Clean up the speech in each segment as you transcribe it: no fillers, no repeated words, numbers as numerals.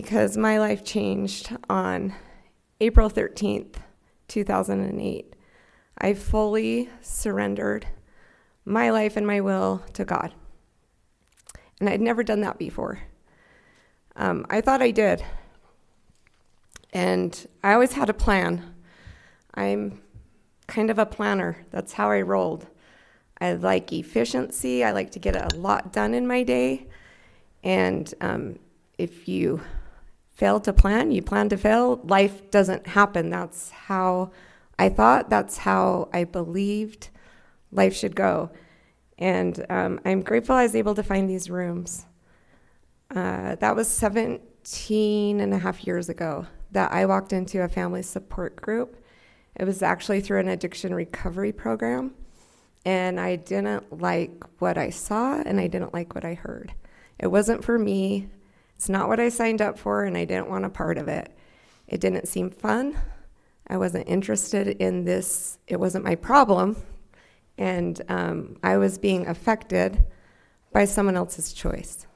because my life changed on April 13th, 2008. I fully surrendered my life and my will to God. And I'd never done that before. I thought I did. And I always had a plan. I'm kind of a planner. That's how I rolled. I like efficiency. I like to get a lot done in my day. And if you fail to plan, you plan to fail. Life doesn't happen. That's how I thought. That's how I believed life should go. And I'm grateful I was able to find these rooms. That was 17 and a half years ago that I walked into a family support group. It was actually through an addiction recovery program. And I didn't like what I saw, and I didn't like what I heard. It wasn't for me. It's not what I signed up for, and I didn't want a part of it. It didn't seem fun. I wasn't interested in this. It wasn't my problem. And I was being affected by someone else's choice,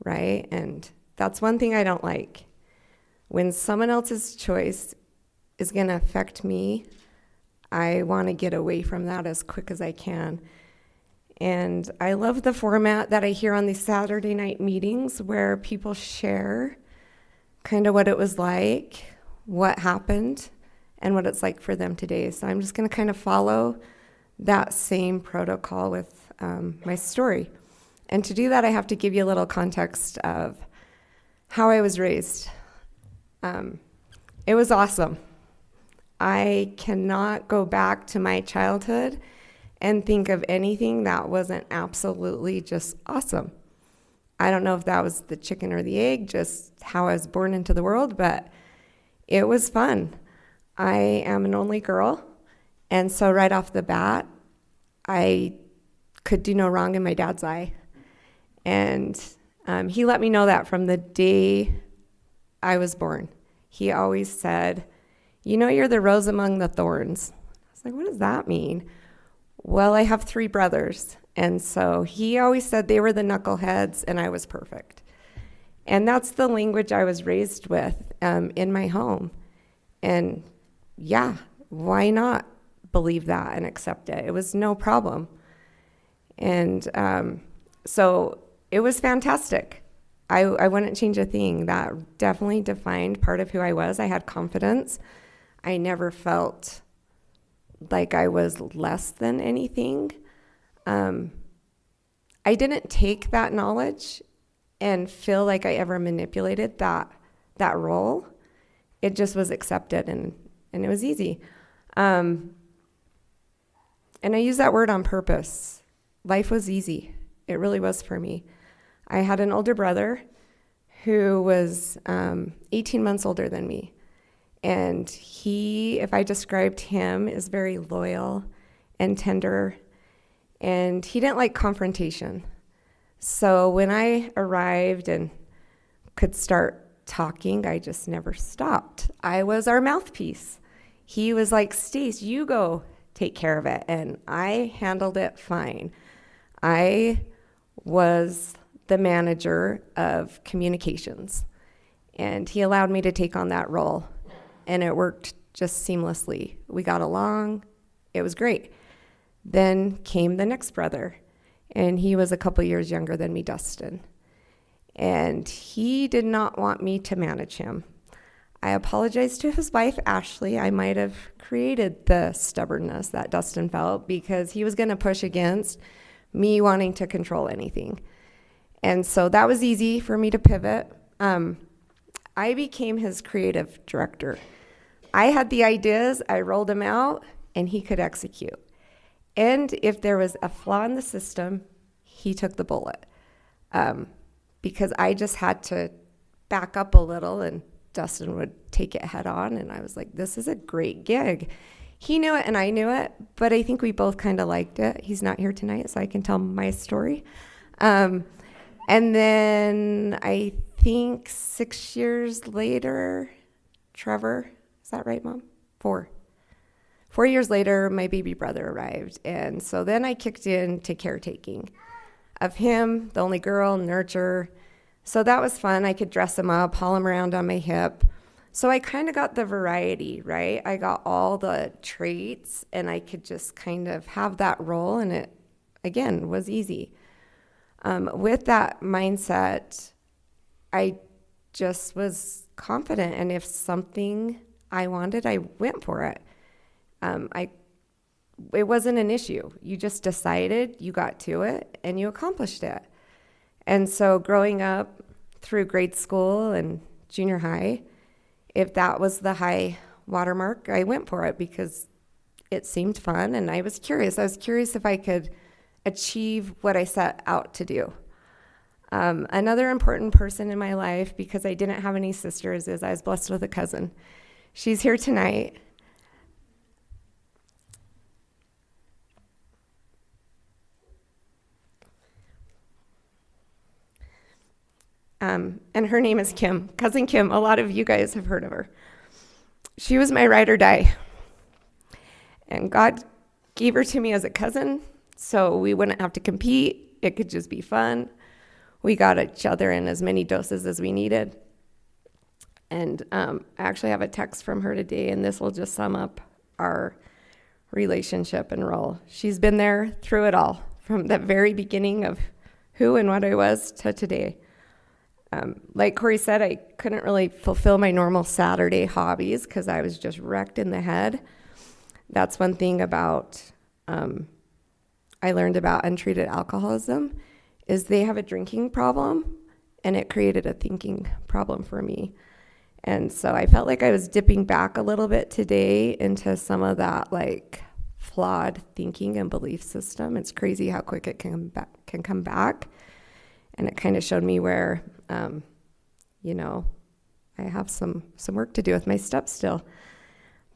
right? And that's one thing I don't like. When someone else's choice is going to affect me, I want to get away from that as quick as I can. And I love the format that I hear on these Saturday night meetings where people share kind of what it was like, what happened, and what it's like for them today. So I'm just going to kind of follow that same protocol with my story. And to do that, I have to give you a little context of how I was raised. It was awesome. I cannot go back to my childhood and think of anything that wasn't absolutely just awesome. I don't know if that was the chicken or the egg, just how I was born into the world, but it was fun. I am an only girl, and so right off the bat, I could do no wrong in my dad's eye. And he let me know that from the day I was born. He always said, "You know, you're the rose among the thorns." I was like, what does that mean? Well, I have 3 brothers, and so he always said they were the knuckleheads and I was perfect. And that's the language I was raised with in my home. And yeah, why not believe that and accept it? It was no problem. And so it was fantastic. I wouldn't change a thing. That definitely defined part of who I was. I had confidence. I never felt like I was less than anything. I didn't take that knowledge and feel like I ever manipulated that role. It just was accepted, and it was easy. And I use that word on purpose. Life was easy. It really was for me. I had an older brother who was 18 months older than me. And he, if I described him, is very loyal and tender. And he didn't like confrontation. So when I arrived and could start talking, I just never stopped. I was our mouthpiece. He was like, "Stace, you go take care of it." And I handled it fine. I was the manager of communications. And he allowed me to take on that role. And it worked just seamlessly. We got along. It was great. Then came the next brother, and he was a couple years younger than me, Dustin. And he did not want me to manage him. I apologized to his wife, Ashley. I might have created the stubbornness that Dustin felt because he was going to push against me wanting to control anything. And so that was easy for me to pivot. I became his creative director. I had the ideas, I rolled them out, and he could execute. And if there was a flaw in the system, he took the bullet. Because I just had to back up a little, and Dustin would take it head on, and I was like, this is a great gig. He knew it and I knew it, but I think we both kind of liked it. He's not here tonight, so I can tell my story. And then I think 6 years later, Trevor, is that right, Mom? 4 years later, my baby brother arrived. And so then I kicked into caretaking of him, the only girl, nurture, So that was fun. I could dress him up, haul him around on my hip. So I kind of got the variety, right? I got all the traits, and I could just kind of have that role, and it, again, was easy. With that mindset, I just was confident, and if something I wanted, I went for it. It wasn't an issue. You just decided, you got to it, and you accomplished it. And so growing up through grade school and junior high, if that was the high watermark, I went for it because it seemed fun, and I was curious. I was curious if I could achieve what I set out to do. Another important person in my life, because I didn't have any sisters, is I was blessed with a cousin. She's here tonight. And her name is Kim, Cousin Kim. A lot of you guys have heard of her. She was my ride or die. And God gave her to me as a cousin, so we wouldn't have to compete. It could just be fun. We got each other in as many doses as we needed. And I actually have a text from her today, and this will just sum up our relationship and role. She's been there through it all, from the very beginning of who and what I was to today. Like Corey said, I couldn't really fulfill my normal Saturday hobbies because I was just wrecked in the head. That's one thing about I learned about untreated alcoholism is they have a drinking problem, and it created a thinking problem for me. And so I felt like I was dipping back a little bit today into some of that like flawed thinking and belief system. It's crazy how quick it can come back. And it kind of showed me where, I have some work to do with my steps still.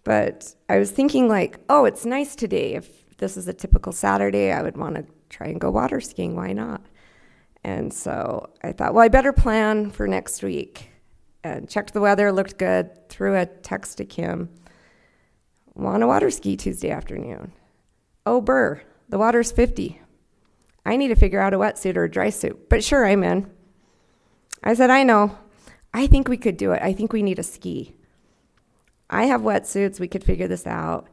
But I was thinking like, oh, it's nice today. If this is a typical Saturday, I would want to try and go water skiing. Why not? And so I thought, well, I better plan for next week. And checked the weather, looked good, threw a text to Kim. Want to water ski Tuesday afternoon? Oh, burr, the water's 50. I need to figure out a wetsuit or a dry suit, but sure, I'm in. I said, I know. I think we could do it. I think we need a ski. I have wetsuits. We could figure this out.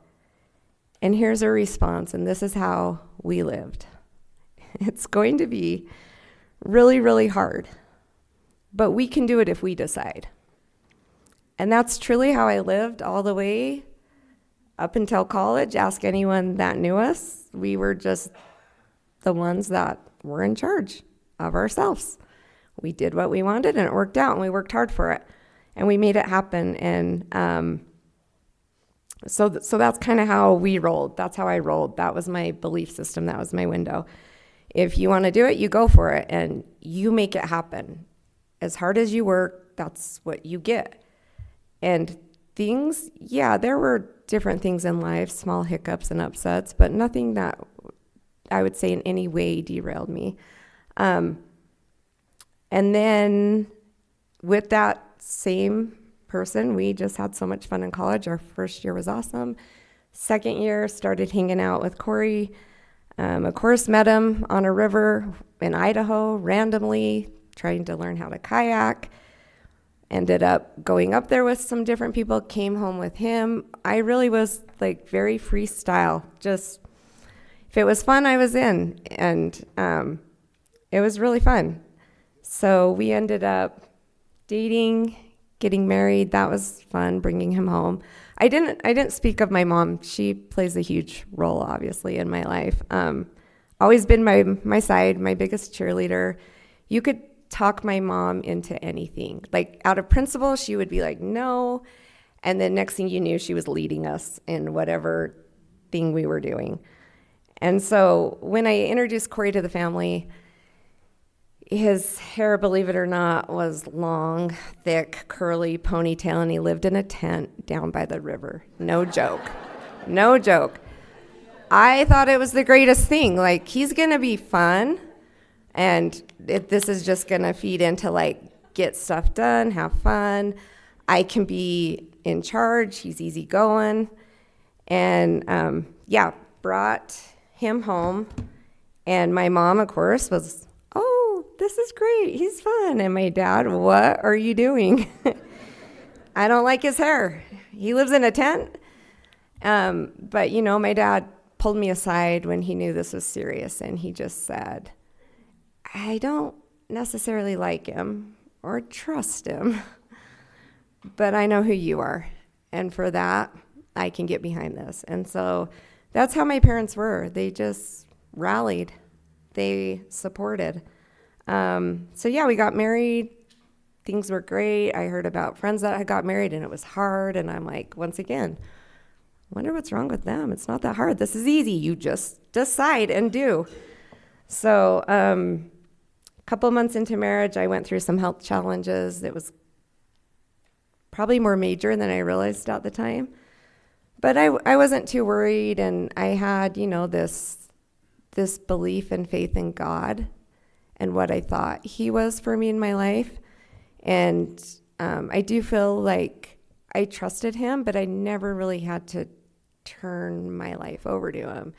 And here's her response, and this is how we lived. It's going to be really, really hard, but we can do it if we decide. And that's truly how I lived all the way up until college. Ask anyone that knew us. We were just the ones that were in charge of ourselves. We did what we wanted, and it worked out, and we worked hard for it, and we made it happen. And so that's kind of how we rolled. That's how I rolled. That was my belief system. That was my window. If you want to do it, you go for it, and you make it happen. As hard as you work, that's what you get. And things, yeah, there were different things in life, small hiccups and upsets, but nothing that I would say in any way derailed me. And then with that same person, we just had so much fun in college. Our first year was awesome. Second year, started hanging out with Corey. Of course, met him on a river in Idaho randomly, trying to learn how to kayak. Ended up going up there with some different people, came home with him. I really was like very freestyle, just if it was fun, I was in, and it was really fun. So we ended up dating, getting married. That was fun, bringing him home. I didn't speak of my mom. She plays a huge role, obviously, in my life. Always been my side, my biggest cheerleader. You could talk my mom into anything. Like out of principle, she would be like, no. And then next thing you knew, she was leading us in whatever thing we were doing. And so when I introduced Corey to the family, his hair, believe it or not, was long, thick, curly ponytail, and he lived in a tent down by the river. No joke. No joke. I thought it was the greatest thing. Like, he's going to be fun, and this is just going to feed into, like, get stuff done, have fun. I can be in charge. He's easygoing. And, brought him home. And my mom, of course, was, oh, this is great. He's fun. And my dad, what are you doing? I don't like his hair. He lives in a tent. But, my dad pulled me aside when he knew this was serious, and he just said, I don't necessarily like him or trust him, but I know who you are. And for that, I can get behind this. And so that's how my parents were. They just rallied. They supported. We got married. Things were great. I heard about friends that had got married, and it was hard. And I'm like, once again, wonder what's wrong with them. It's not that hard. This is easy. You just decide and do. So a couple months into marriage, I went through some health challenges. It was probably more major than I realized at the time. But I wasn't too worried, and I had, this belief and faith in God and what I thought he was for me in my life. And I do feel like I trusted him, but I never really had to turn my life over to him.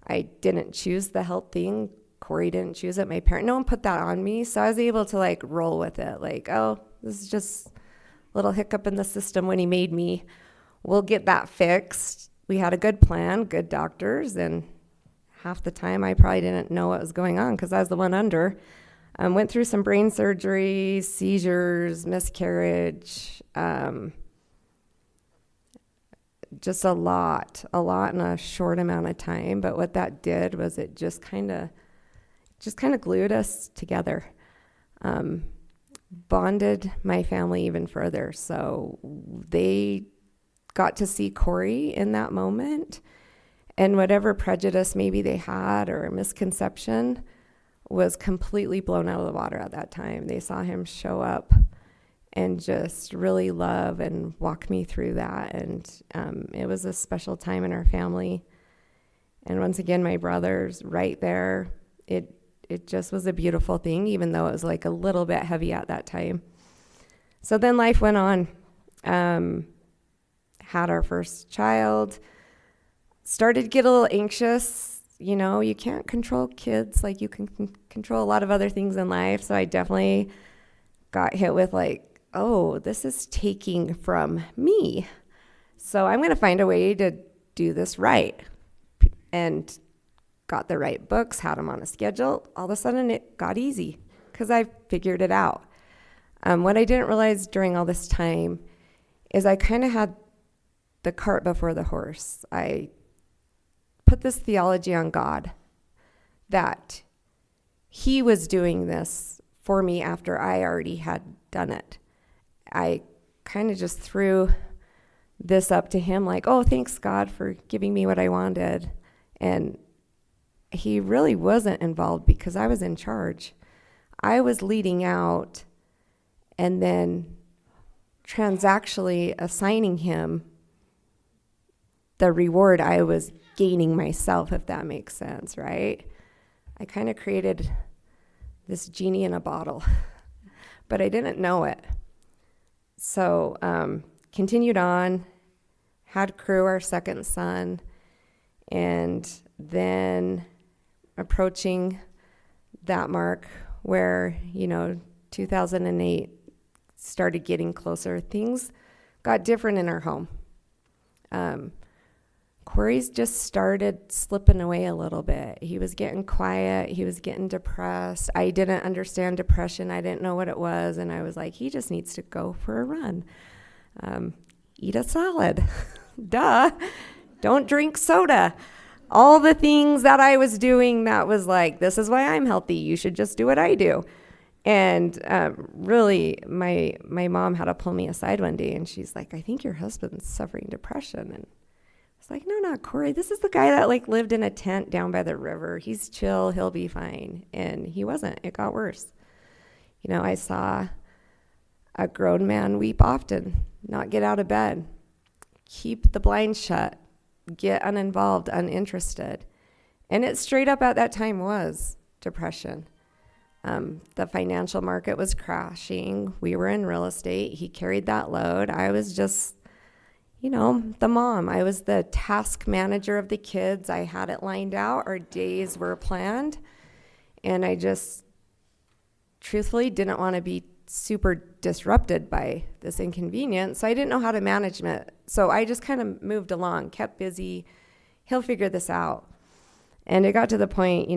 I didn't choose the health thing. Corey didn't choose it. No one put that on me. So I was able to roll with it. This is just a little hiccup in the system when he made me. We'll get that fixed. We had a good plan, good doctors, and half the time I probably didn't know what was going on because I was the one under. Went through some brain surgery, seizures, miscarriage, just a lot in a short amount of time. But what that did was it just kind of glued us together, bonded my family even further. So they got to see Corey in that moment, and whatever prejudice maybe they had or misconception was completely blown out of the water at that time. They saw him show up and just really love and walk me through that. And it was a special time in our family. And once again, my brother's right there. It just was a beautiful thing, even though it was a little bit heavy at that time. So then life went on. Had our first child. Started to get a little anxious. You can't control kids like you can control a lot of other things in life. So I definitely got hit with this is taking from me. So I'm going to find a way to do this right. And got the right books, had them on a schedule. All of a sudden it got easy because I figured it out. What I didn't realize during all this time is I kind of had the cart before the horse. I put this theology on God that he was doing this for me after I already had done it. I kind of just threw this up to him thanks God for giving me what I wanted. And he really wasn't involved because I was in charge. I was leading out and then transactionally assigning him the reward I was gaining myself, if that makes sense, right? I kind of created this genie in a bottle, but I didn't know it. So continued on, had Crew, our second son, and then approaching that mark where, 2008 started getting closer. Things got different in our home. Corey's just started slipping away a little bit. He was getting quiet. He was getting depressed. I didn't understand depression. I didn't know what it was. And I was like, he just needs to go for a run. Eat a salad. Duh. Don't drink soda. All the things that I was doing that was this is why I'm healthy. You should just do what I do. And really, my mom had to pull me aside one day, and she's like, I think your husband's suffering depression. And I was like, no, not Corey. This is the guy that lived in a tent down by the river. He's chill. He'll be fine. And he wasn't. It got worse. I saw a grown man weep often, not get out of bed, keep the blinds shut, get uninvolved, uninterested. And it straight up at that time was depression. The financial market was crashing. We were in real estate. He carried that load. I was just, the mom. I was the task manager of the kids. I had it lined out. Our days were planned. And I just truthfully didn't want to be super disrupted by this inconvenience. So I didn't know how to manage it. So I just kind of moved along, kept busy. He'll figure this out. And it got to the point,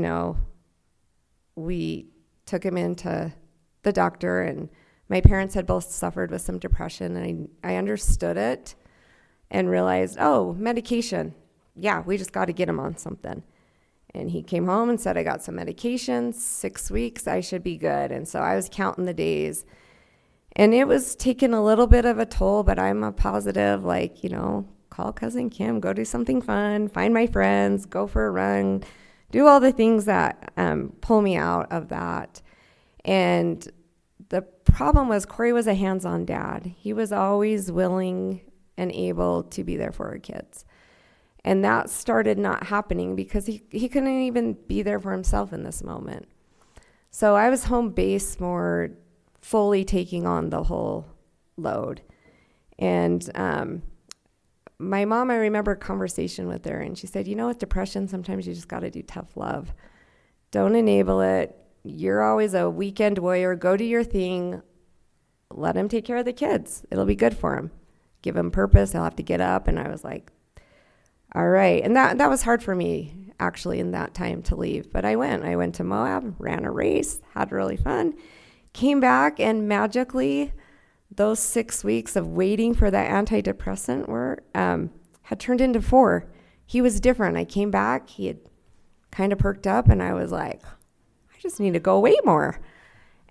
we took him into the doctor, and my parents had both suffered with some depression, and I understood it and realized, medication. Yeah, we just got to get him on something. And he came home and said, I got some medication, 6 weeks, I should be good. And so I was counting the days. And it was taking a little bit of a toll, but I'm a positive, call Cousin Kim, go do something fun, find my friends, go for a run, do all the things that pull me out of that. And the problem was Corey was a hands-on dad. He was always willing and able to be there for our kids. And that started not happening because he couldn't even be there for himself in this moment. So I was home base more, fully taking on the whole load. And my mom, I remember a conversation with her, and she said, with depression, sometimes you just got to do tough love. Don't enable it. You're always a weekend warrior. Go do your thing. Let him take care of the kids. It'll be good for him. Give him purpose. He'll have to get up. And I was like, all right. And that was hard for me, actually, in that time to leave. But I went to Moab, ran a race, had really fun, came back, and magically those 6 weeks of waiting for that antidepressant had turned into 4. He was different. I came back, he had kind of perked up, and I was like, I just need to go away more.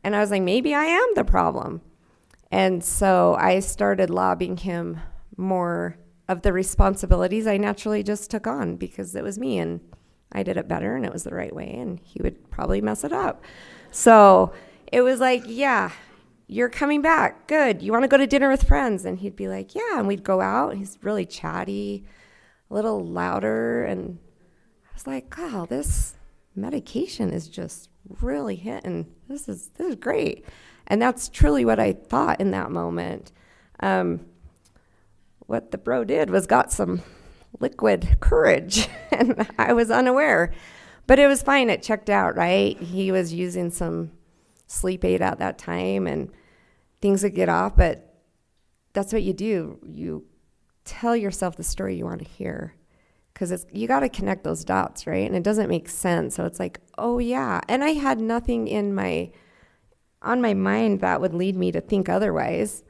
And I was like, maybe I am the problem. And so I started lobbying him more of the responsibilities I naturally just took on because it was me, and I did it better, and it was the right way, and he would probably mess it up. So it was like, yeah, you're coming back. Good. You want to go to dinner with friends? And he'd be like, yeah. And we'd go out. He's really chatty, a little louder. And I was like, wow, this medication is just really hitting. This is great. And that's truly what I thought in that moment. What the bro did was got some liquid courage, and I was unaware. But it was fine. It checked out, right? He was using some sleep aid at that time, and things would get off, but that's what you do. You tell yourself the story you want to hear, because you got to connect those dots, right? And it doesn't make sense. So it's like, oh yeah. And I had nothing on my mind that would lead me to think otherwise.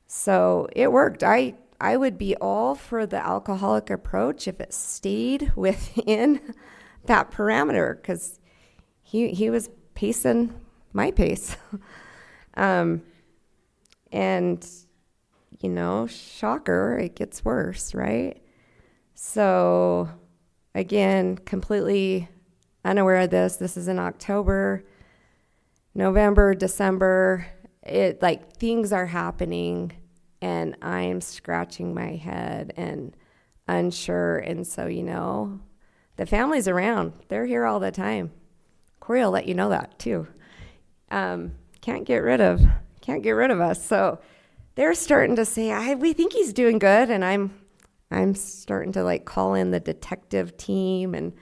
So it worked. I would be all for the alcoholic approach if it stayed within that parameter, because he was pacing my pace. And, shocker, it gets worse, right? So, again, completely unaware of this. This is in October, November, December. Things are happening, and I'm scratching my head and unsure. And so, the family's around. They're here all the time. Corey will let you know that, too. Can't get rid of us. So they're starting to say, we think he's doing good. And I'm starting to call in the detective team and,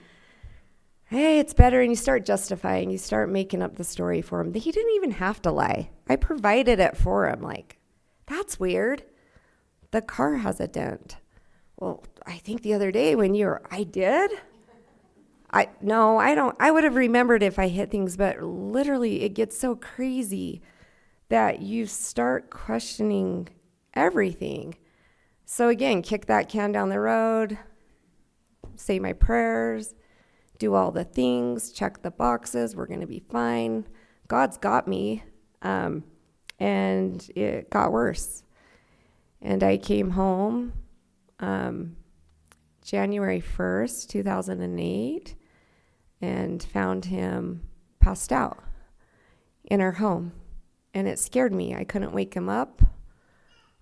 hey, it's better. And you start justifying, you start making up the story for him. He didn't even have to lie. I provided it for him. That's weird. The car has a dent. Well, I think the other day I did? No, I don't. I would have remembered if I hit things, but literally it gets so crazy that you start questioning everything. So again, kick that can down the road, say my prayers, do all the things, check the boxes, we're going to be fine. God's got me. And it got worse. And I came home January 1st, 2008, and found him passed out in our home. And it scared me. I couldn't wake him up.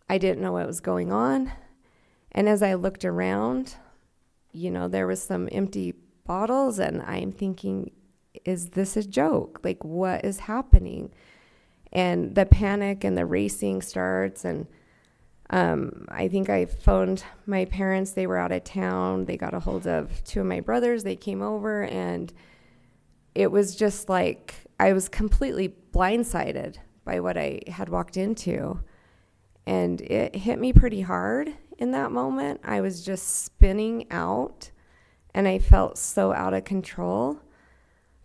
I didn't know what was going on. And as I looked around, there was some empty bottles, and I'm thinking, is this a joke? What is happening? And the panic and the racing starts, and I think I phoned my parents. They were out of town. They got a hold of 2 of my brothers. They came over, and it was just I was completely blindsided by what I had walked into. And it hit me pretty hard in that moment. I was just spinning out, and I felt so out of control.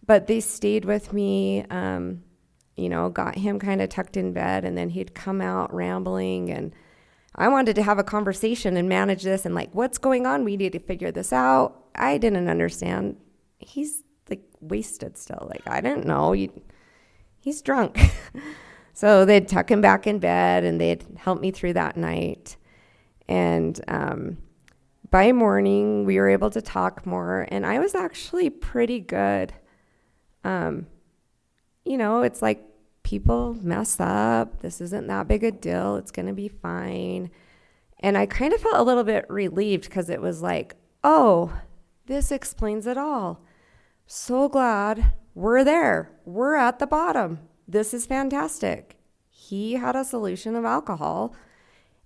But they stayed with me, got him kind of tucked in bed, and then he'd come out rambling, and I wanted to have a conversation and manage this and like, what's going on? We need to figure this out. I didn't understand. He's like wasted still. Like, I didn't know. He's drunk. So they'd tuck him back in bed, and they'd help me through that night. And by morning, we were able to talk more, and I was actually pretty good. It's like people mess up. This isn't that big a deal. It's going to be fine. And I kind of felt a little bit relieved because it was like, oh, this explains it all. So glad we're there. We're at the bottom. This is fantastic. He had a solution of alcohol,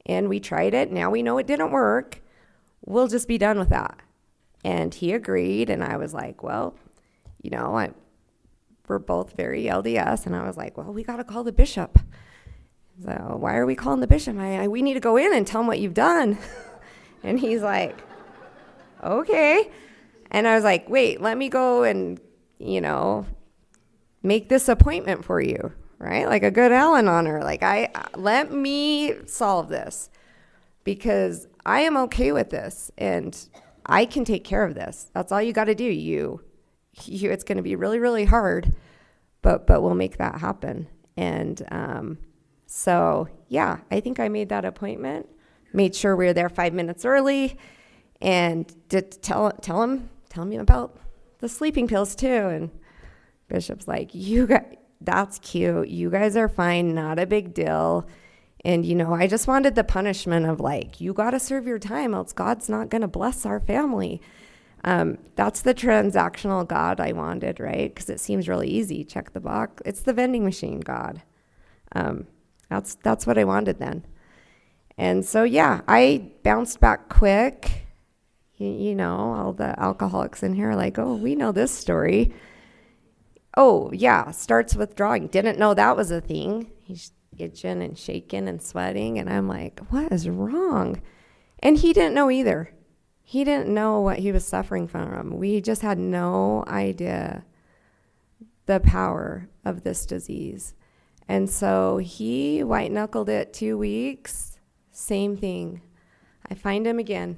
and we tried it. Now we know it didn't work. We'll just be done with that. And he agreed, and I was like, well, we're both very LDS, and I was like, well, we got to call the bishop. So why are we calling the bishop? We need to go in and tell him what you've done. And he's like, okay. And I was like, wait, let me go and, make this appointment for you, right? Like a good Al-Anoner. Like, let me solve this because I am okay with this, and I can take care of this. That's all you got to do. It's going to be really, really hard, but we'll make that happen. And I think I made that appointment, made sure we were there 5 minutes early, and did tell me about the sleeping pills too. And Bishop's like, you guys, that's cute. You guys are fine. Not a big deal. And, I just wanted the punishment of like, you got to serve your time, else God's not going to bless our family. That's the transactional God I wanted, right? Because it seems really easy. Check the box. It's the vending machine God. That's what I wanted then. And so, I bounced back quick. All the alcoholics in here are like, oh, we know this story. Oh, yeah, starts withdrawing. Didn't know that was a thing. He's itching and shaking and sweating. And I'm like, what is wrong? And he didn't know either. He didn't know what he was suffering from. We just had no idea the power of this disease. And so he white-knuckled it 2 weeks. Same thing. I find him again.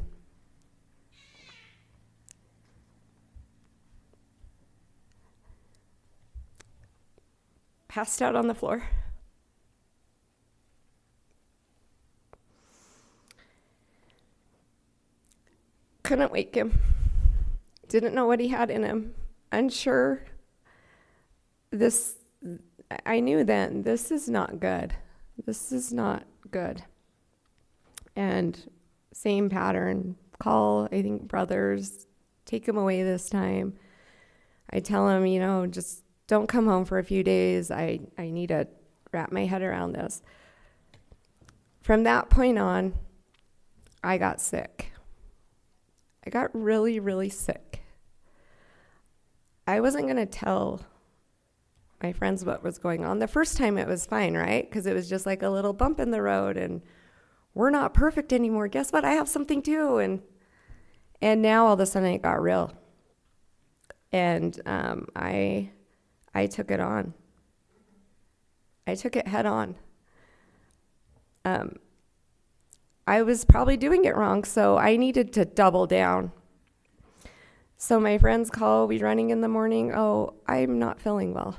Passed out on the floor. Couldn't wake him. Didn't know what he had in him. Unsure. I knew then, this is not good. This is not good. And same pattern. Call, I think, brothers. Take him away this time. I tell him, just don't come home for a few days. I need to wrap my head around this. From that point on, I got sick. I got really, really sick. I wasn't going to tell my friends what was going on. The first time it was fine, right? Because it was just like a little bump in the road, and we're not perfect anymore. Guess what? I have something too. And now all of a sudden it got real. And I took it on. I took it head on. I was probably doing it wrong, so I needed to double down. So my friends call, we running in the morning. Oh, I'm not feeling well.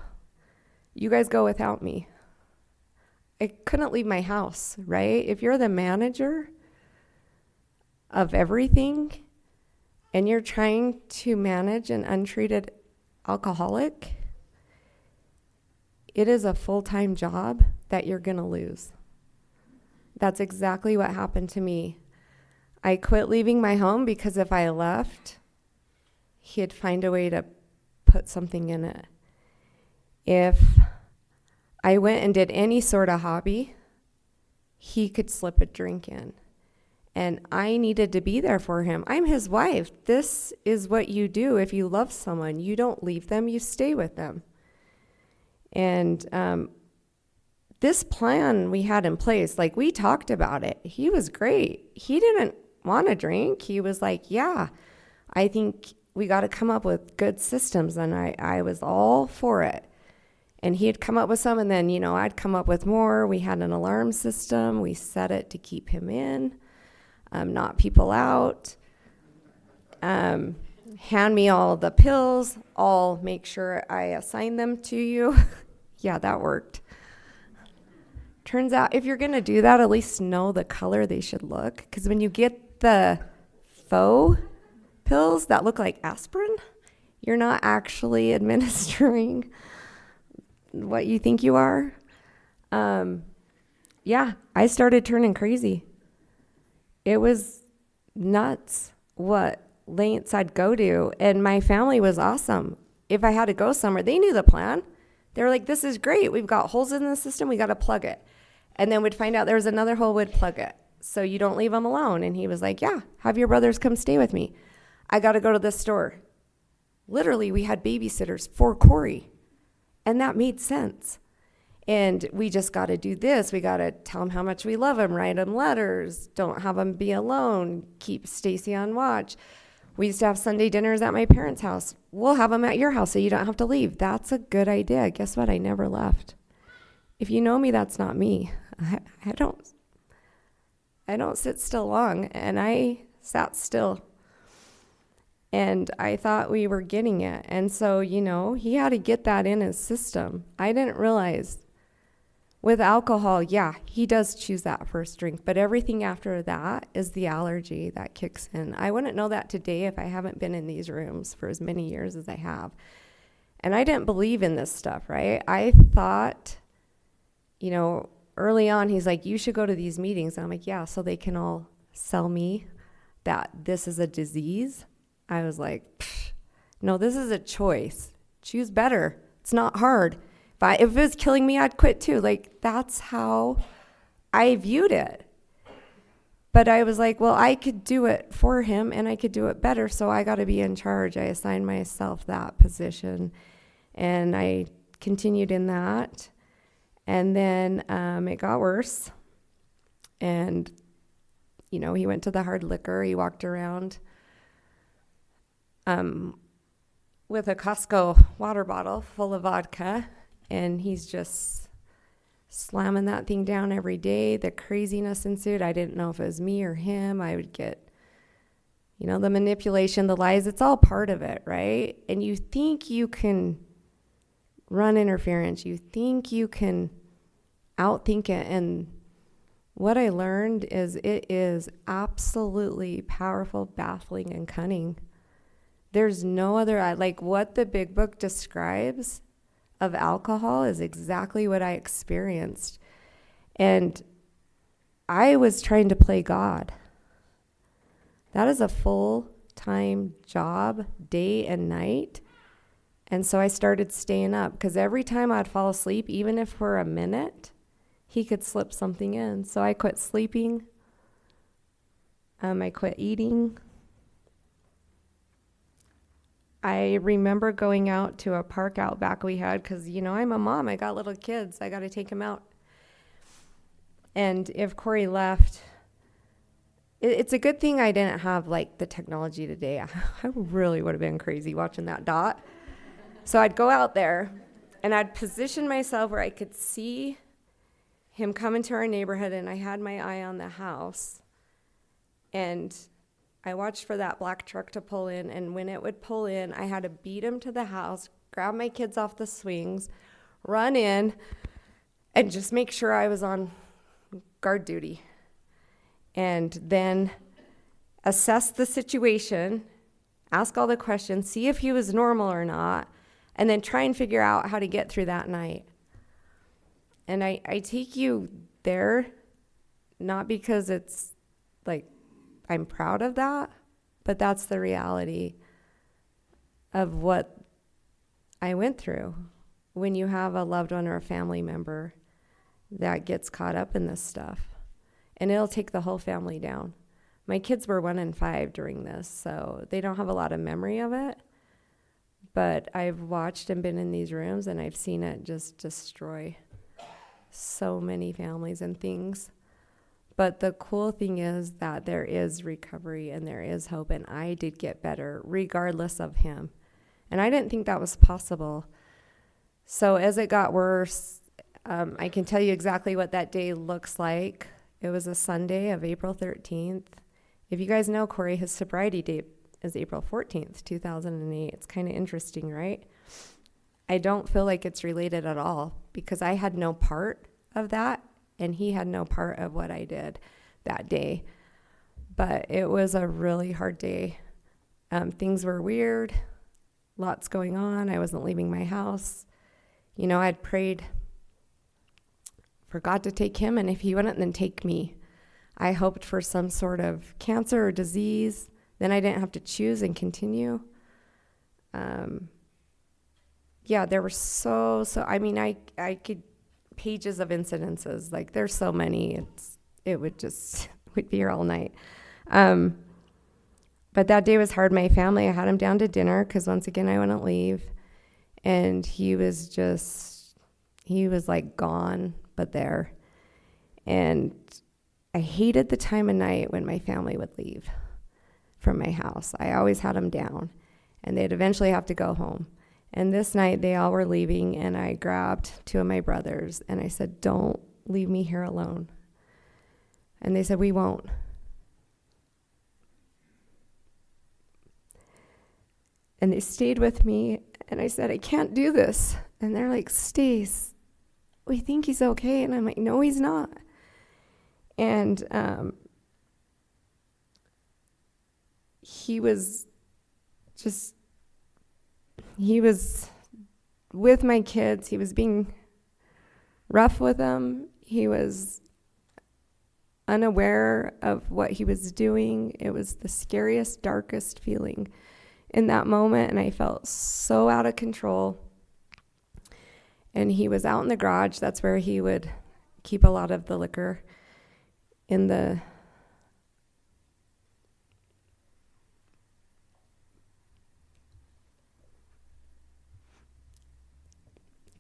You guys go without me. I couldn't leave my house, right? If you're the manager of everything and you're trying to manage an untreated alcoholic, it is a full-time job that you're going to lose. That's exactly what happened to me. I quit leaving my home because if I left, he'd find a way to put something in it. If I went and did any sort of hobby, he could slip a drink in. And I needed to be there for him. I'm his wife. This is what you do if you love someone. You don't leave them, you stay with them. And this plan we had in place, like we talked about it. He was great. He didn't want to drink. He was like, yeah, I think we got to come up with good systems. And I was all for it. And he had come up with some, and then, I'd come up with more. We had an alarm system. We set it to keep him in, not people out. Hand me all the pills. I'll make sure I assign them to you. Yeah, that worked. Turns out if you're going to do that, at least know the color they should look. Because when you get the faux pills that look like aspirin, you're not actually administering what you think you are. Yeah, I started turning crazy. It was nuts what lengths I'd go to, and my family was awesome. If I had to go somewhere, they knew the plan. They were like, this is great. We've got holes in the system. We got to plug it. And then we'd find out there was another hole, we'd plug it. So you don't leave them alone. And he was like, yeah, have your brothers come stay with me. I got to go to this store. Literally, we had babysitters for Corey. And that made sense. And we just got to do this. We got to tell him how much we love him, write him letters, don't have him be alone, keep Stacey on watch. We used to have Sunday dinners at my parents' house. We'll have them at your house so you don't have to leave. That's a good idea. Guess what? I never left. If you know me, that's not me. I don't sit still long, and I sat still. And I thought we were getting it. And so, he had to get that in his system. I didn't realize with alcohol, yeah, he does choose that first drink, but everything after that is the allergy that kicks in. I wouldn't know that today if I haven't been in these rooms for as many years as I have. And I didn't believe in this stuff, right? I thought, early on, he's like, you should go to these meetings. And I'm like, yeah, so they can all sell me that this is a disease. I was like, no, this is a choice. Choose better. It's not hard. If it was killing me, I'd quit too. Like, that's how I viewed it. But I was like, well, I could do it for him and I could do it better. So I got to be in charge. I assigned myself that position and I continued in that. And then it got worse. And, he went to the hard liquor. He walked around with a Costco water bottle full of vodka. And he's just slamming that thing down every day. The craziness ensued. I didn't know if it was me or him. I would get, the manipulation, the lies. It's all part of it, right? And you think you can run interference. You think you can outthink it. And what I learned is it is absolutely powerful, baffling, and cunning. There's no other, like what the big book describes of alcohol is exactly what I experienced. And I was trying to play God. That is a full-time job, day and night. And so I started staying up because every time I'd fall asleep, even if for a minute, he could slip something in. So I quit sleeping. I quit eating. I remember going out to a park out back we had because, I'm a mom. I got little kids. I got to take them out. And if Corey left, it's a good thing I didn't have, like, the technology today. I really would have been crazy watching that dot. So I'd go out there, and I'd position myself where I could see him come into our neighborhood, and I had my eye on the house. And I watched for that black truck to pull in, and when it would pull in, I had to beat him to the house, grab my kids off the swings, run in, and just make sure I was on guard duty. And then assess the situation, ask all the questions, see if he was normal or not, and then try and figure out how to get through that night. And I take you there not because it's like I'm proud of that, but that's the reality of what I went through when you have a loved one or a family member that gets caught up in this stuff. And it'll take the whole family down. My kids were 1 and 5 during this, so they don't have a lot of memory of it. But I've watched and been in these rooms, and I've seen it just destroy so many families and things. But the cool thing is that there is recovery and there is hope, and I did get better regardless of him. And I didn't think that was possible. So as it got worse, I can tell you exactly what that day looks like. It was a Sunday of April 13th. If you guys know Corey, his sobriety date is April 14th, 2008. It's kind of interesting, right? I don't feel like it's related at all because I had no part of that and he had no part of what I did that day. But it was a really hard day. Things were weird, lots going on. I wasn't leaving my house. You know, I'd prayed for God to take him, and if he wouldn't, then take me. I hoped for some sort of cancer or disease. Then I didn't have to choose and continue. There were I mean, I could, pages of incidences. Like, there's so many, we'd be here all night. But that day was hard. My family, I had him down to dinner because once again, I wouldn't leave. And he was like gone, but there. And I hated the time of night when my family would leave from my house. I always had them down, and they'd eventually have to go home. And this night, they all were leaving, and I grabbed two of my brothers, and I said, "Don't leave me here alone." And they said, "We won't." And they stayed with me, and I said, "I can't do this." And they're like, "Stace, we think he's okay." And I'm like, "No, he's not." And he was with my kids. He was being rough with them. He was unaware of what he was doing. It was the scariest, darkest feeling in that moment, and I felt so out of control. And he was out in the garage. That's where he would keep a lot of the liquor in the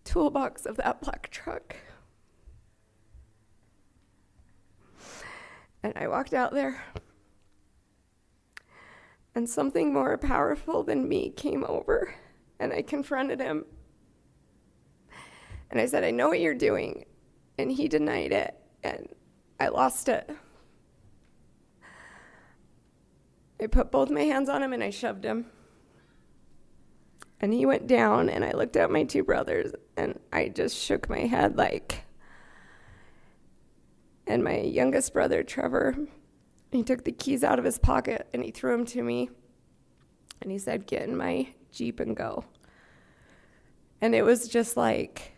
toolbox of that black truck. And I walked out there, and something more powerful than me came over, and I confronted him. And I said, "I know what you're doing." And he denied it, and I lost it. I put both my hands on him, and I shoved him. And he went down, and I looked at my two brothers, and I just shook my head and my youngest brother, Trevor, he took the keys out of his pocket, and he threw them to me. And he said, "Get in my Jeep and go." And it was just like,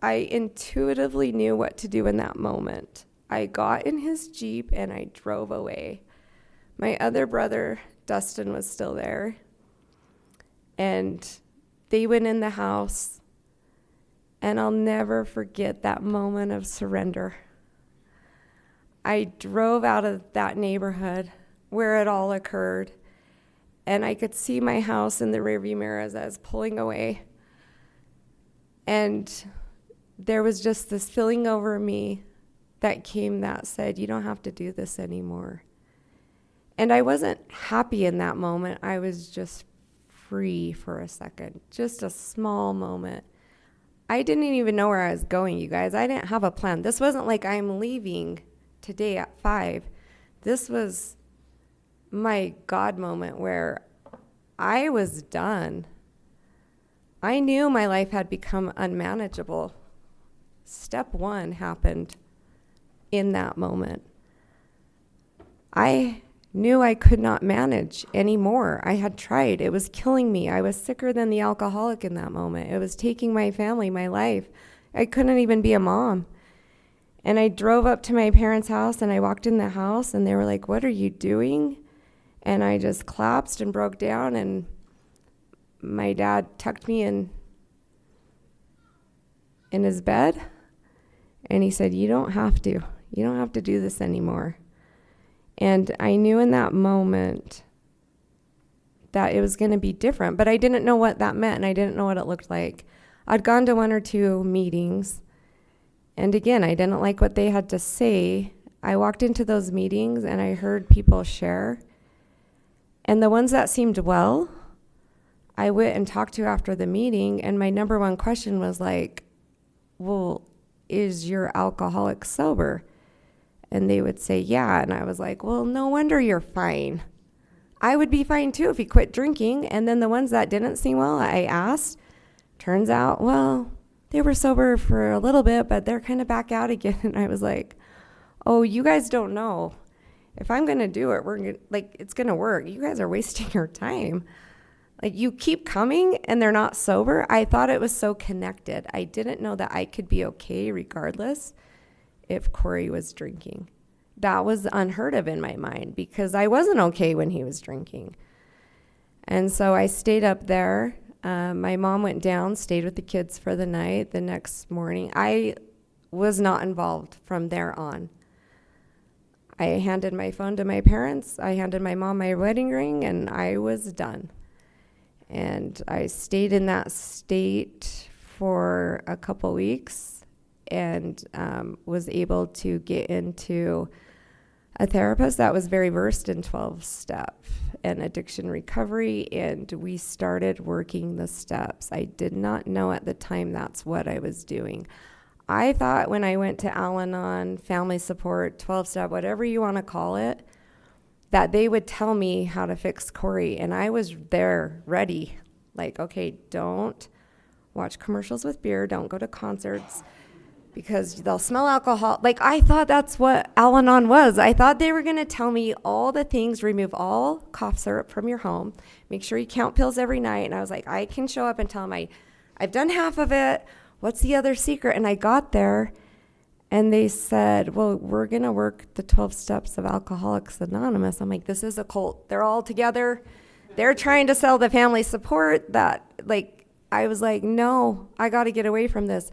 I intuitively knew what to do in that moment. I got in his Jeep, and I drove away. My other brother, Dustin, was still there. And they went in the house, and I'll never forget that moment of surrender. I drove out of that neighborhood where it all occurred, and I could see my house in the rearview mirror as I was pulling away. And there was just this feeling over me that came that said, "You don't have to do this anymore." And I wasn't happy in that moment. I was just free for a second, just a small moment. I didn't even know where I was going, you guys. I didn't have a plan. This wasn't like I'm leaving today at 5. This was my God moment where I was done. I knew my life had become unmanageable. Step 1 happened in that moment. I knew I could not manage anymore. I had tried. It was killing me. I was sicker than the alcoholic in that moment. It was taking my family, my life. I couldn't even be a mom. And I drove up to my parents' house, and I walked in the house, and they were like, "What are you doing?" And I just collapsed and broke down, and my dad tucked me in his bed, and he said, You don't have to do this anymore." And I knew in that moment that it was going to be different, but I didn't know what that meant, and I didn't know what it looked like. I'd gone to 1 or 2 meetings, and again, I didn't like what they had to say. I walked into those meetings, and I heard people share, and the ones that seemed well, I went and talked to after the meeting, and my number one question was like, well, is your alcoholic sober? And they would say, yeah. And I was like, well, no wonder you're fine. I would be fine too if he quit drinking. And then the ones that didn't seem well, I asked. Turns out, well, they were sober for a little bit, but they're kind of back out again. And I was like, oh, you guys don't know. If I'm going to do it, it's going to work. You guys are wasting your time. Like, you keep coming and they're not sober. I thought it was so connected. I didn't know that I could be okay regardless if Corey was drinking. That was unheard of in my mind because I wasn't okay when he was drinking. And so I stayed up there. My mom went down, stayed with the kids for the night. The next morning, I was not involved from there on. I handed my phone to my parents. I handed my mom my wedding ring, and I was done. And I stayed in that state for a couple weeks and was able to get into a therapist that was very versed in 12-step and addiction recovery, and we started working the steps. I did not know at the time that's what I was doing. I thought when I went to Al-Anon, family support, 12-step, whatever you want to call it, that they would tell me how to fix Corey, and I was there ready. Like, okay, don't watch commercials with beer, don't go to concerts, because they'll smell alcohol. Like, I thought that's what Al-Anon was. I thought they were going to tell me all the things, remove all cough syrup from your home, make sure you count pills every night, and I was like, I can show up and tell them I've done half of it. What's the other secret? And I got there, and they said, well, we're going to work the 12 steps of Alcoholics Anonymous. I'm like, this is a cult. They're all together. They're trying to sell the family support that, like, I was like, no, I got to get away from this.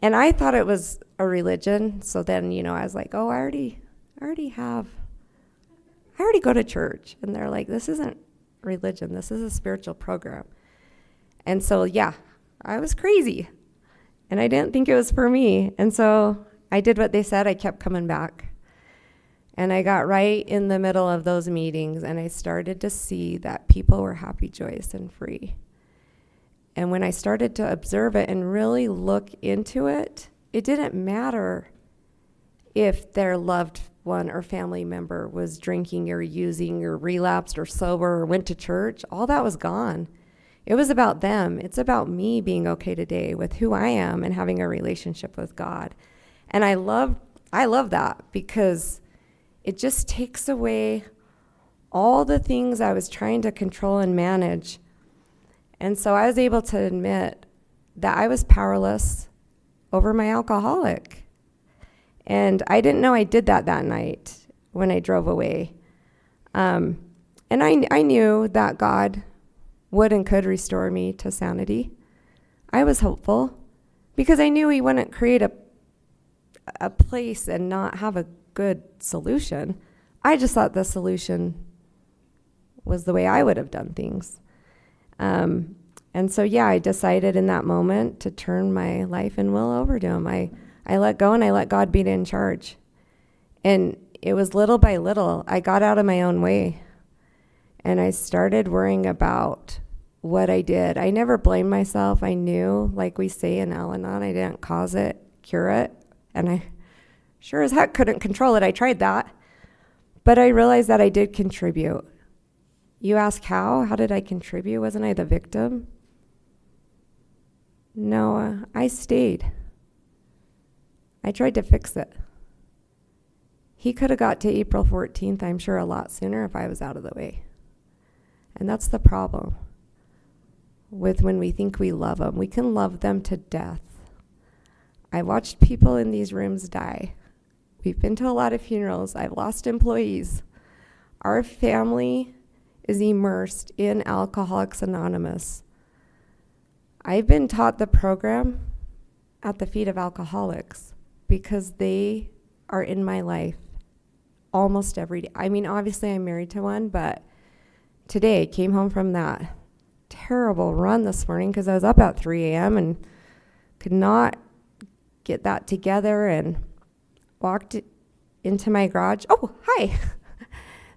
And I thought it was a religion. So then, I was like, oh, I already go to church. And they're like, this isn't religion. This is a spiritual program. And so, yeah, I was crazy. And I didn't think it was for me. And so I did what they said. I kept coming back. And I got right in the middle of those meetings, and I started to see that people were happy, joyous, and free. And when I started to observe it and really look into it, it didn't matter if their loved one or family member was drinking or using or relapsed or sober or went to church. All that was gone. It was about them. It's about me being okay today with who I am and having a relationship with God. And I love that because it just takes away all the things I was trying to control and manage. And so I was able to admit that I was powerless over my alcoholic. And I didn't know I did that night when I drove away. And I knew that God would and could restore me to sanity. I was hopeful because I knew he wouldn't create a place and not have a good solution. I just thought the solution was the way I would have done things. And so, yeah, I decided in that moment to turn my life and will over to him. I let go and I let God be in charge. And it was little by little, I got out of my own way. And I started worrying about what I did. I never blamed myself. I knew, like we say in Al-Anon, I didn't cause it, cure it. And I sure as heck couldn't control it. I tried that. But I realized that I did contribute. You ask how? How did I contribute? Wasn't I the victim? No, I stayed. I tried to fix it. He could have got to April 14th, I'm sure, a lot sooner if I was out of the way. And that's the problem with when we think we love them. We can love them to death. I watched people in these rooms die. We've been to a lot of funerals. I've lost employees. Our family is immersed in Alcoholics Anonymous. I've been taught the program at the feet of alcoholics because they are in my life almost every day. I mean, obviously I'm married to one, but today, came home from that terrible run this morning because I was up at 3 a.m. and could not get that together, and walked into my garage. Oh, hi.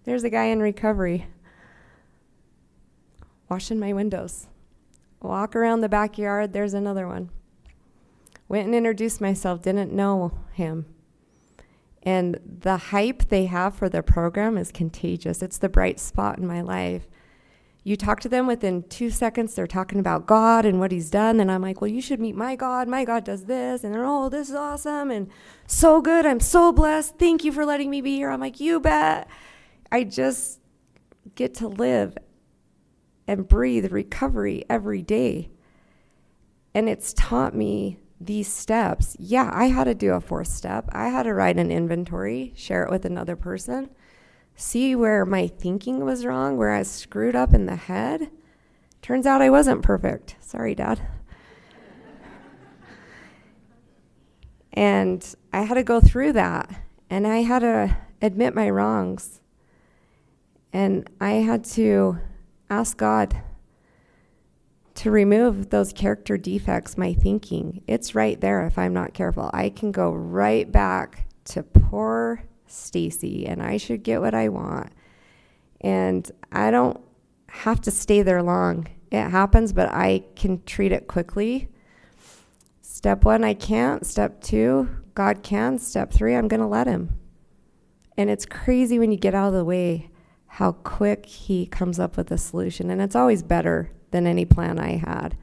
There's a guy in recovery washing my windows. Walk around the backyard, there's another one. Went and introduced myself, didn't know him. And the hype they have for the program is contagious. It's the bright spot in my life. You talk to them within 2 seconds, they're talking about God and what he's done. And I'm like, well, you should meet my God. My God does this. And they're, oh, this is awesome. And so good. I'm so blessed. Thank you for letting me be here. I'm like, you bet. I just get to live and breathe recovery every day. And it's taught me these steps. Yeah, I had to do a 4th step. I had to write an inventory, share it with another person, see where my thinking was wrong, where I screwed up in the head. Turns out I wasn't perfect. Sorry, Dad. And I had to go through that, and I had to admit my wrongs. And I had to ask God to remove those character defects, my thinking. It's right there if I'm not careful. I can go right back to poor Stacey, and I should get what I want. And I don't have to stay there long. It happens, but I can treat it quickly. Step 1, I can't. Step 2, God can. Step 3, I'm going to let him. And it's crazy when you get out of the way how quick he comes up with a solution. And it's always better than any plan I had.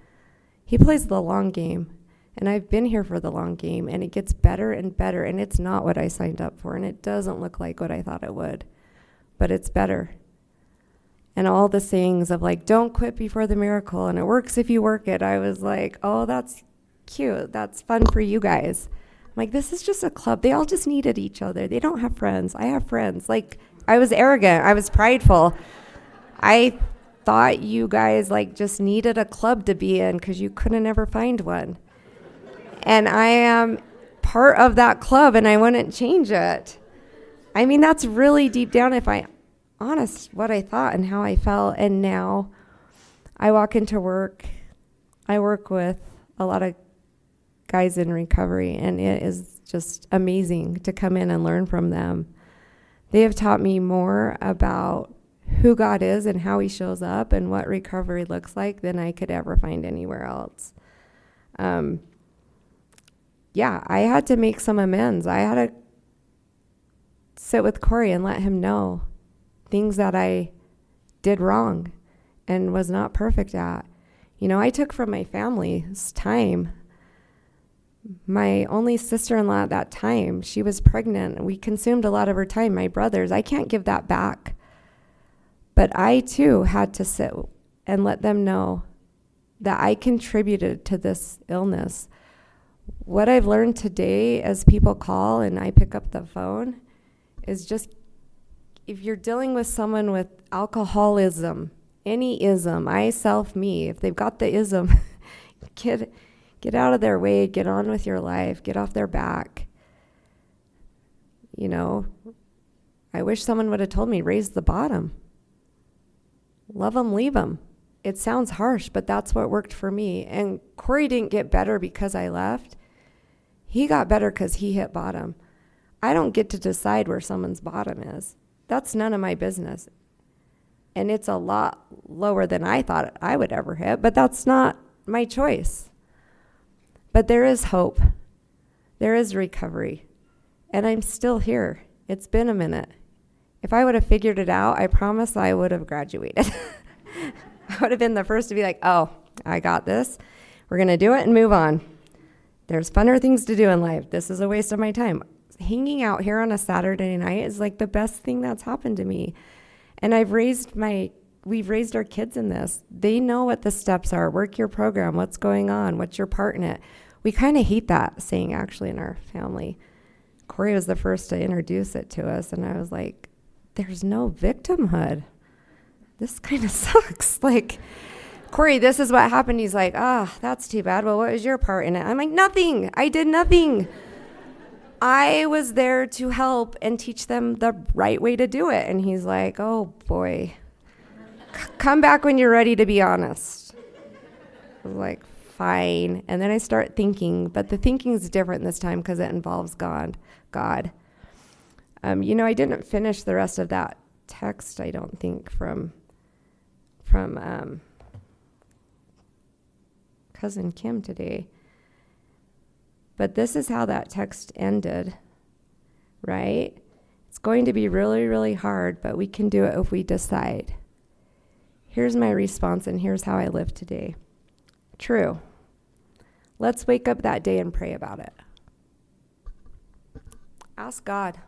He plays the long game, and I've been here for the long game, and it gets better and better, and it's not what I signed up for, and it doesn't look like what I thought it would, but it's better. And all the sayings of like, don't quit before the miracle, and it works if you work it. I was like, oh, that's cute. That's fun for you guys. I'm like, this is just a club. They all just needed each other. They don't have friends. I have friends. Like, I was arrogant. I was prideful. I thought you guys like just needed a club to be in because you couldn't ever find one. And I am part of that club, and I wouldn't change it. I mean, that's really deep down, if I'm honest, what I thought and how I felt. And now I walk into work. I work with a lot of guys in recovery, and it is just amazing to come in and learn from them. They have taught me more about who God is and how he shows up and what recovery looks like than I could ever find anywhere else. Yeah, I had to make some amends. I had to sit with Corey and let him know things that I did wrong and was not perfect at. You know, I took from my family's time. My only sister-in-law at that time, she was pregnant. We consumed a lot of her time, my brothers. I can't give that back. But I, too, had to sit and let them know that I contributed to this illness. What I've learned today as people call and I pick up the phone is just, if you're dealing with someone with alcoholism, any ism, I, self, me, if they've got the ism, get out of their way, get on with your life, get off their back. You know, I wish someone would have told me, raise the bottom. Love them, leave them. It sounds harsh, but that's what worked for me. And Corey didn't get better because I left. He got better because he hit bottom. I don't get to decide where someone's bottom is. That's none of my business. And it's a lot lower than I thought I would ever hit, but that's not my choice. But there is hope. There is recovery. And I'm still here. It's been a minute. If I would have figured it out, I promise I would have graduated. I would have been the first to be like, oh, I got this. We're going to do it and move on. There's funner things to do in life. This is a waste of my time. Hanging out here on a Saturday night is like the best thing that's happened to me. And we've raised our kids in this. They know what the steps are. Work your program. What's going on? What's your part in it? We kind of hate that saying actually in our family. Corey was the first to introduce it to us. And I was like, there's no victimhood. This kind of sucks. Like, Corey, this is what happened. He's like, that's too bad. Well, what was your part in it? I'm like, nothing. I did nothing. I was there to help and teach them the right way to do it. And he's like, oh boy, come back when you're ready to be honest. I was like, fine. And then I start thinking, but the thinking's different this time because it involves God. I didn't finish the rest of that text, I don't think, from Cousin Kim today. But this is how that text ended, right? It's going to be really, really hard, but we can do it if we decide. Here's my response, and here's how I live today. True. Let's wake up that day and pray about it. Ask God.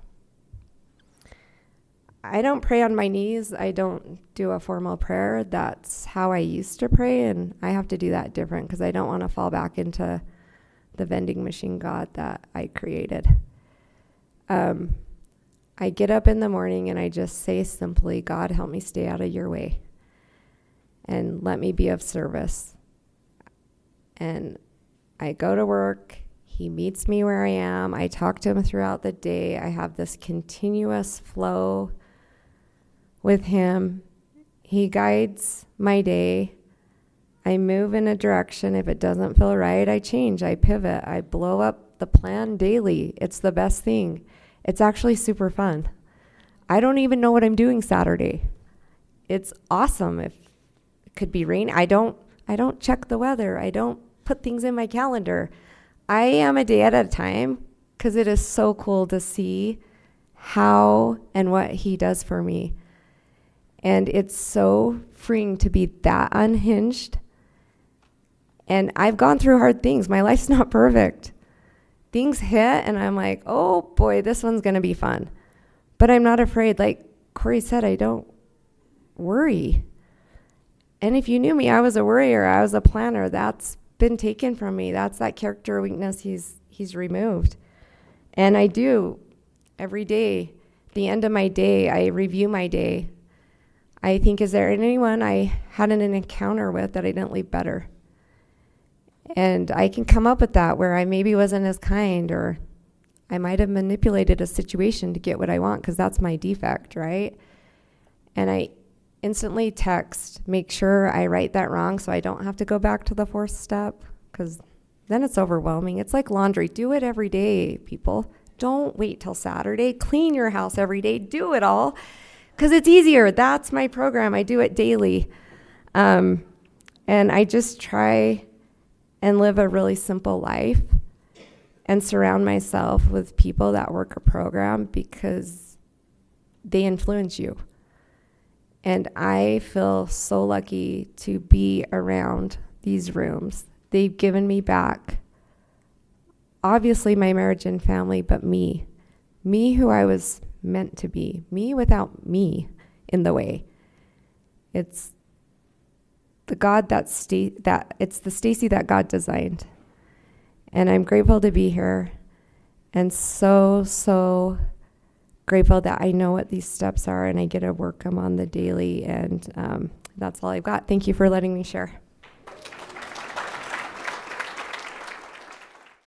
I don't pray on my knees. I don't do a formal prayer. That's how I used to pray, and I have to do that different because I don't want to fall back into the vending machine God that I created. I get up in the morning and I just say simply, God, help me stay out of your way and let me be of service. And I go to work. He meets me where I am. I talk to him throughout the day. I have this continuous flow with him. He guides my day. I move in a direction. If it doesn't feel right, I change. I pivot. I blow up the plan daily. It's the best thing. It's actually super fun. I don't even know what I'm doing Saturday. It's awesome. If it could be rain, I don't check the weather. I don't put things in my calendar. I am a day at a time because it is so cool to see how and what he does for me. And it's so freeing to be that unhinged. And I've gone through hard things. My life's not perfect. Things hit and I'm like, oh boy, this one's going to be fun. But I'm not afraid. Like Corey said, I don't worry. And if you knew me, I was a worrier. I was a planner. That's been taken from me. That's that character weakness he's removed. And I do every day. At the end of my day, I review my day. I think, is there anyone I had an encounter with that I didn't leave better? And I can come up with that where I maybe wasn't as kind, or I might have manipulated a situation to get what I want because that's my defect, right? And I instantly text, make sure I right that wrong so I don't have to go back to the fourth step because then it's overwhelming. It's like laundry. Do it every day, people. Don't wait till Saturday. Clean your house every day. Do it all because it's easier. That's my program. I do it daily. And I just try and live a really simple life and surround myself with people that work a program because they influence you. And I feel so lucky to be around these rooms. They've given me back, obviously my marriage and family, but me who I was meant to be, me without me in the way. It's the God it's the Stacey that God designed. And I'm grateful to be here and so grateful that I know what these steps are and I get to work them on the daily. And that's all I've got. Thank you for letting me share.